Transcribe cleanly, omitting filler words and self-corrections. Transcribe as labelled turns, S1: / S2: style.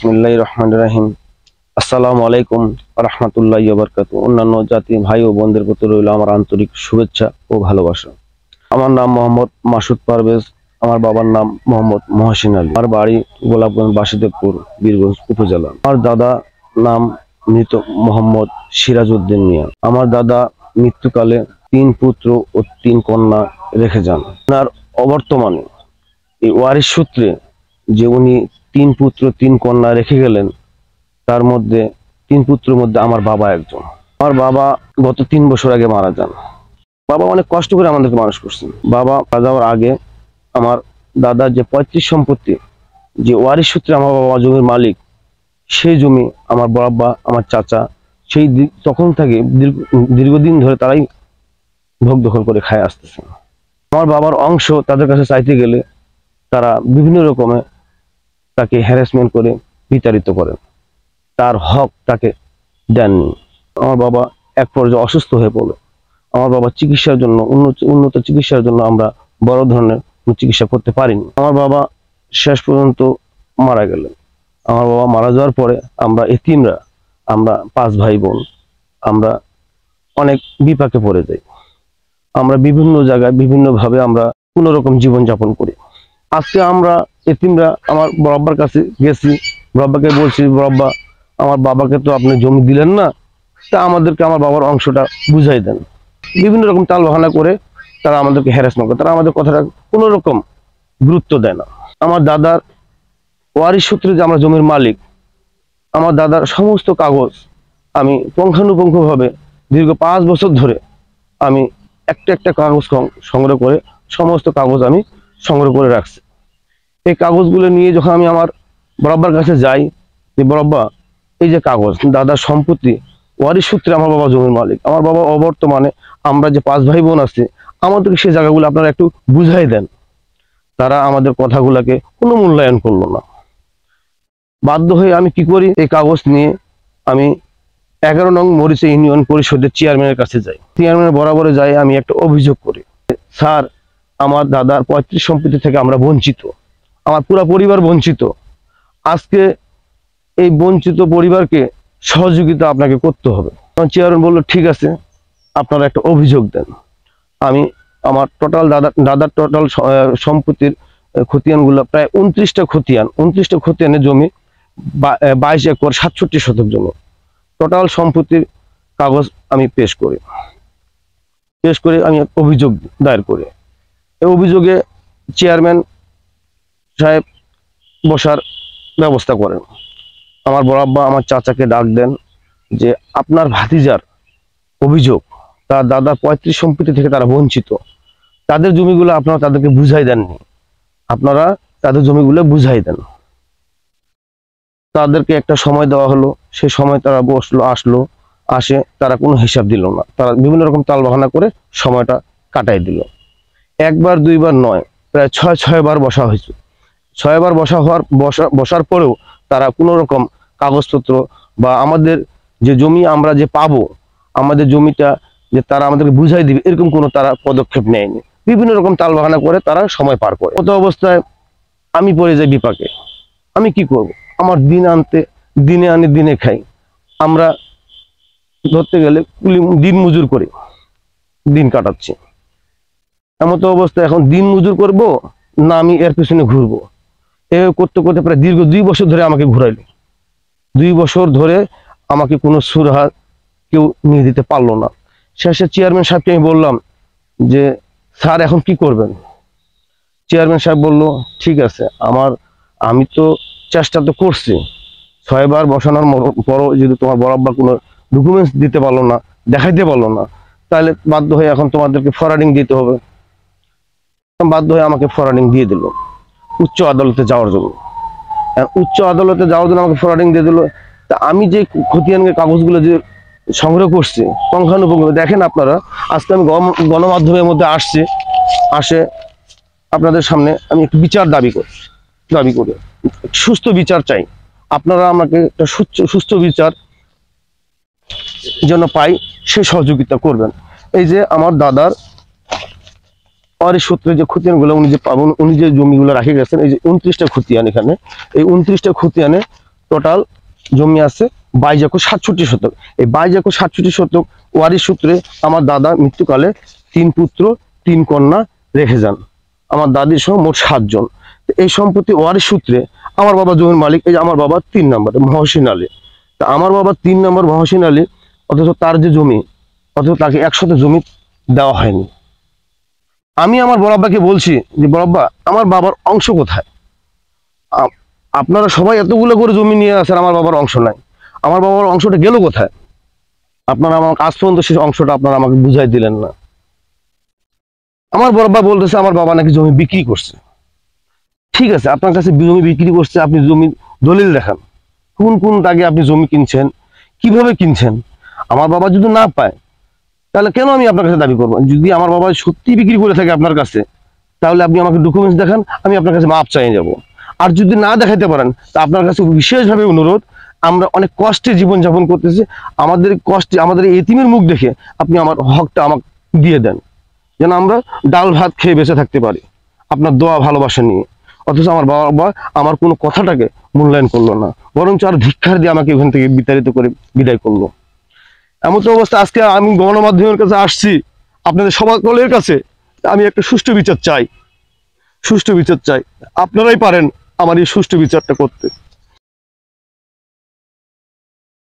S1: বিসমিল্লাহির রহমানির রহিম। আসসালামু আলাইকুম ওয়া রাহমাতুল্লাহি ওয়া বারাকাতুহু। অন্যান্য জাতি ভাই ও বোনদের প্রতি রইল আমার আন্তরিক শুভেচ্ছা ও ভালোবাসা। আমার নাম মোহাম্মদ মাসুদ পারভেজ। আমার বাবার নাম মোহাম্মদ মহসিন আলী। আমার বাড়ি গোলাপগঞ্জ বাসুদেবপুর, বীরগঞ্জ উপজেলা। আমার দাদা নাম মৃত মোহাম্মদ সিরাজউদ্দিন মিয়া। আমার দাদা মৃত্যুকালে 3 পুত্র ও 3 কন্যা রেখে যান। ওনার অবর্তমানে এই ওয়ারিশ সূত্রে যে উনি 3 পুত্র 3 কন্যা রেখে গেলেন, তার মধ্যে 3 পুত্রের মধ্যে আমার বাবা একজন। আমার বাবা গত 3 বছর আগে মারা যান। বাবা অনেক কষ্ট করে আমাদেরকে মানুষ করছেন। বাবা মারা যাওয়ার আগে আমার দাদার যে পৈতৃক সম্পত্তি, যে ওয়ারিশ সূত্রে আমার বাবা জমির মালিক, সেই জমি আমার বড় আব্বা, আমার চাচা সেই তখন থেকে দীর্ঘদিন ধরে তারাই ভোগ দখল করে খায় আসতেছে। আমার বাবার অংশ তাদের কাছে চাইতে গেলে তারা বিভিন্ন রকমের তাকে হ্যারাসমেন্ট করে বিতাড়িত করেন, তার হক তাকে দেননি। আমার বাবা এক পর্যায়ে অসুস্থ হয়ে পড়লো। আমার বাবা চিকিৎসার জন্য উন্নত চিকিৎসার জন্য আমরা বড় ধরনের চিকিৎসা করতে পারিনি। আমার বাবা শেষ পর্যন্ত মারা গেলেন। আমার বাবা মারা যাওয়ার পরে আমরা এতিমরা, আমরা 5 ভাই বোন, আমরা অনেক বিপাকে পড়ে যাই। আমরা বিভিন্ন জায়গায় বিভিন্নভাবে আমরা কোনো রকম জীবনযাপন করি। আজকে আমরা এতিমরা আমার বড় আব্বার কাছে গেছি, বড় আব্বাকে বলছি, বড় আব্বা আমার বাবাকে তো আপনি জমি দিলেন না, তা আমাদেরকে আমার বাবার অংশটা বুঝাই দেন। বিভিন্ন রকম তাল বাহানা করে তারা আমাদেরকে হ্যারাসমেন্ট করে, তারা আমাদের কথাটা কোনো রকম গুরুত্ব দেয় না। আমার দাদার ওয়ারিশ সূত্রে যে আমরা জমির মালিক, আমার দাদার সমস্ত কাগজ আমি পুঙ্খানুপুঙ্খভাবে দীর্ঘ 5 বছর ধরে আমি একটা কাগজ সংগ্রহ করে সমস্ত কাগজ আমি সংগ্রহ করে রাখছি। এই কাগজগুলো নিয়ে যখন আমি আমার বড়াব্বার কাছে যাই, যে বড়াব্বা এই যে কাগজ, দাদার সম্পত্তি ওয়ারিশ সূত্রে আমার বাবা জমির মালিক, আমার বাবা অবর্তমানে আমরা যে 5 ভাই বোন আছে, আমাদেরকে সেই জায়গাগুলো আপনারা একটু বুঝাই দেন। তারা আমাদের কথাগুলোকে কোনো মূল্যায়ন করলো না। বাধ্য হয়ে আমি কি করি, এই কাগজ নিয়ে আমি 11 নং মরিচা ইউনিয়ন পরিষদের চেয়ারম্যানের কাছে যাই। চেয়ারম্যানের বরাবরে যাই, আমি একটা অভিযোগ করি, স্যার আমার দাদার পৈতৃক সম্পত্তি থেকে আমরা বঞ্চিত, আমার পুরো পরিবার বঞ্চিত। আজকে এই বঞ্চিত পরিবারকে সহযোগিতা আপনাকে করতে হবে। চেয়ারম্যান বলল, ঠিক আছে আপনারা একটা অভিযোগ দেন। আমি আমার টোটাল দাদার টোটাল সম্পত্তির খতিয়ানগুলো প্রায় 29টা খতিয়ানের জমি, 22 একর 67 শতক জমি, টোটাল সম্পত্তির কাগজ আমি পেশ করি আমি অভিযোগ দায়ের করি। এই অভিযোগে চেয়ারম্যান সাহেব বসার ব্যবস্থা করেন। আমার বড় আব্বা আমার চাচাকে ডাক দেন যে আপনার ভাতিজার অভিযোগ, তার দাদার পৈতৃক সম্পত্তি থেকে তারা বঞ্চিত, তাদের জমিগুলো আপনারা তাদেরকে বুঝাই দেননি, আপনারা তাদের জমিগুলো বুঝাই দেন। তাদেরকে একটা সময় দেওয়া হলো, সেই সময় তারা আসলো, তারা কোনো হিসাব দিল না, তারা বিভিন্ন রকম তাল বাহানা করে সময়টা কাটাই দিল। 1 বার 2 বার নয়, প্রায় 6 বার বসা হয়েছে। 6 বার বসার পরেও তারা কোনো রকম কাগজপত্র বা আমাদের যে জমি আমরা যে পাবো, আমাদের জমিটা যে তারা আমাদেরকে বুঝাই দিবে, এরকম কোনো তারা পদক্ষেপ নেয়নি। বিভিন্ন রকম তাল বাহানা করে তারা সময় পার করে। কত অবস্থায় আমি পড়ে যাই বিপাকে। আমি কি করব? আমার দিনে আনি দিনে খাই। আমরা ধরতে গেলে দিন মজুর করে দিন কাটাচ্ছি। এমন তো অবস্থা, এখন দিন মজুর করব না আমি এর পিছনে ঘুরবো, এভাবে করতে করতে প্রায় দীর্ঘ 2 বছর ধরে আমাকে ঘুরাইলো। 2 বছর ধরে আমাকে কোনো সুরাহা কেউ নিয়ে দিতে পারলো না। শেষে চেয়ারম্যান সাহেবকে আমি বললাম যে স্যার এখন কি করবেন? চেয়ারম্যান সাহেব বলল, ঠিক আছে, আমি তো চেষ্টা তো করছি, 6 বার বসানোর পরও যদি তোমার বড় আব্বা কোনো ডকুমেন্টস দিতে পারলো না, দেখাইতে পারলো না, তাহলে বাধ্য হয়ে এখন তোমাদেরকে ফরওয়ার্ডিং দিতে হবে। বাধ্য হয়ে আমাকে ফরওয়ার্ডিং দিয়ে দিল উচ্চ আদালতে যাওয়ার জন্য। উচ্চ আদালতে যাওয়ার জন্য আমাকে ফরওয়ার্ডিং দিয়ে দিল। তা আমি যে খতিয়ানের কাগজগুলো যে সংগ্রহ করছি পুঙ্খানুপুঙ্খ দেখেন আপনারা। আজকে আমি গণমাধ্যমের মধ্যে আসে আপনাদের সামনে আমি একটু বিচার দাবি করি, সুস্থ বিচার চাই। আপনারা আমাকে একটা সুস্থ বিচার যেন পাই, সে সহযোগিতা করবেন। এই যে আমার দাদার ওয়ারিশ সূত্রে যে খতিয়ানগুলো উনি যে জমিগুলো রাখে গেছেন, এই যে 29টা খতিয়ান, এখানে এই 29টা খতিয়ানে টোটাল জমি আছে 22 একর 67 শতক। এই 22 একর 67 শতক ওয়ারিশ সূত্রে আমার দাদা মৃত্যুকালে 3 পুত্র 3 কন্যা রেখে যান। আমার দাদির সহ মোট 7 জন। এই সম্পত্তি ওয়ারিশ সূত্রে আমার বাবা জমির মালিক, এই যে আমার বাবা 3 নম্বরে মহসিন আলী। তা আমার বাবা 3 নম্বর মহসিন আলী, অথচ তার যে জমি, অথচ তাকে 1 শতক জমি দেওয়া হয়নি। আমি আমার বড় আব্বাকে বলছি যে বড় আব্বা, আমার বাবার অংশ কোথায়? আপনারা সবাই এতগুলো করে জমি নিয়ে আসেন, আমার বাবার অংশ নাই, আমার বাবার অংশটা গেল কোথায়? আপনারা আমাকে আজ পর্যন্ত সেই অংশটা আপনারা আমাকে বুঝাই দিলেন না। আমার বড় আব্বা বলতেছে আমার বাবা নাকি জমি বিক্রি করছে। ঠিক আছে, আপনার কাছে জমি বিক্রি করছে, আপনি জমি দলিল দেখান, কোন কোন দাগে আপনি জমি কিনছেন, কিভাবে কিনছেন। আমার বাবা যদি না পায় তাহলে কেন আমি আপনার কাছে দাবি করবো? যদি আমার বাবা সত্যি বিক্রি করে থাকে আপনার কাছে, তাহলে আপনি আমাকে ডকুমেন্টস দেখান, আমি আপনার কাছে মাপ চাইয়ে যাব। আর যদি না দেখাইতে পারেন, তা আপনার কাছে বিশেষভাবে অনুরোধ, আমরা অনেক কষ্টে জীবনযাপন করতেছি, আমাদের কষ্টে, আমাদের এতিমের মুখ দেখে আপনি আমার হকটা আমাকে দিয়ে দেন, যেন আমরা ডাল ভাত খেয়ে বেঁচে থাকতে পারি আপনার দোয়া ভালোবাসা নিয়ে। অথচ আমার বাবা আমার কোনো কথাটাকে মূল্যায়ন করলো না, বরঞ্চ আর ধিক্কার দিয়ে আমাকে ওখান থেকে বিতাড়িত করে বিদায় করলো। এমন তো অবস্থা, আজকে আমি গণমাধ্যমের কাছে আসছি, আপনাদের সকলের কাছে, আমি একটা সুষ্ঠু বিচার চাই, সুষ্ঠু বিচার চাই। আপনারাই পারেন আমার এই সুষ্ঠু বিচারটা করতে।